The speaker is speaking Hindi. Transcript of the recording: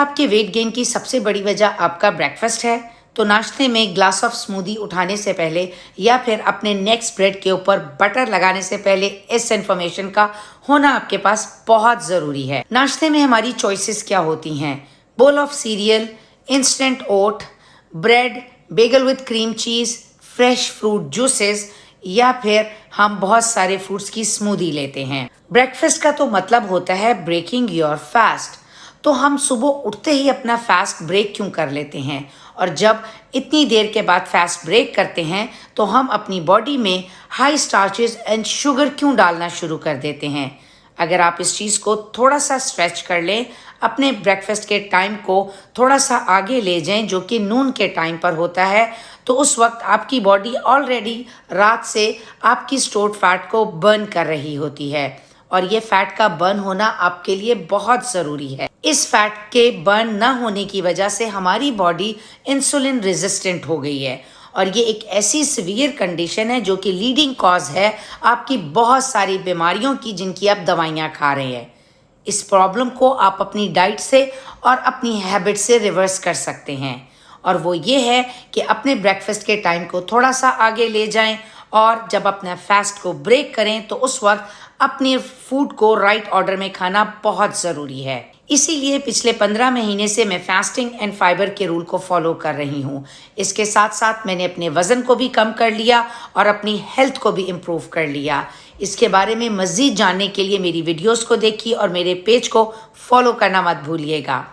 आपके वेट गेन की सबसे बड़ी वजह आपका ब्रेकफास्ट है, तो नाश्ते में ग्लास ऑफ स्मूदी उठाने से पहले या फिर अपने नेक्स्ट ब्रेड के ऊपर बटर लगाने से पहले इस इन्फॉर्मेशन का होना आपके पास बहुत ज़रूरी है। नाश्ते में हमारी चॉइसेस क्या होती हैं? Bowl of cereal, instant oat, bread, bagel with cream cheese, fresh fruit juices, या फिर हम बहुत सारे फ्रूट्स की स्मूदी लेते हैं। ब्रेकफास्ट का तो मतलब होता है ब्रेकिंग योर फास्ट। तो हम सुबह उठते ही अपना फास्ट ब्रेक क्यों कर लेते हैं? और जब इतनी देर के बाद फास्ट ब्रेक करते हैं तो हम अपनी बॉडी में हाई स्टार्चेस एंड शुगर क्यों डालना शुरू कर देते हैं? अगर आप इस चीज़ को थोड़ा सा स्ट्रेच कर लें, अपने ब्रेकफास्ट के टाइम को थोड़ा सा आगे ले जाएं जो कि नून के टाइम पर होता है, तो उस वक्त आपकी बॉडी ऑलरेडी रात से आपकी स्टोर्ड फैट को बर्न कर रही होती है और ये फैट का बर्न होना आपके लिए बहुत ज़रूरी है। इस फैट के बर्न न होने की वजह से हमारी बॉडी इंसुलिन रेजिस्टेंट हो गई है और ये एक ऐसी सीवियर कंडीशन है जो कि लीडिंग कॉज है आपकी बहुत सारी बीमारियों की जिनकी आप दवाइयाँ खा रहे हैं। इस प्रॉब्लम को आप अपनी डाइट से और अपनी हैबिट से रिवर्स कर सकते हैं और वो ये है कि अपने ब्रेकफास्ट के टाइम को थोड़ा सा आगे ले जाएं और जब अपना फास्ट को ब्रेक करें तो उस वक्त अपने फूड को राइट ऑर्डर में खाना बहुत ज़रूरी है। इसीलिए पिछले 15 महीने से मैं फास्टिंग एंड फाइबर के रूल को फॉलो कर रही हूँ। इसके साथ साथ मैंने अपने वज़न को भी कम कर लिया और अपनी हेल्थ को भी इम्प्रूव कर लिया। इसके बारे में मज़ीद जानने के लिए मेरी वीडियोस को देखिए और मेरे पेज को फॉलो करना मत भूलिएगा।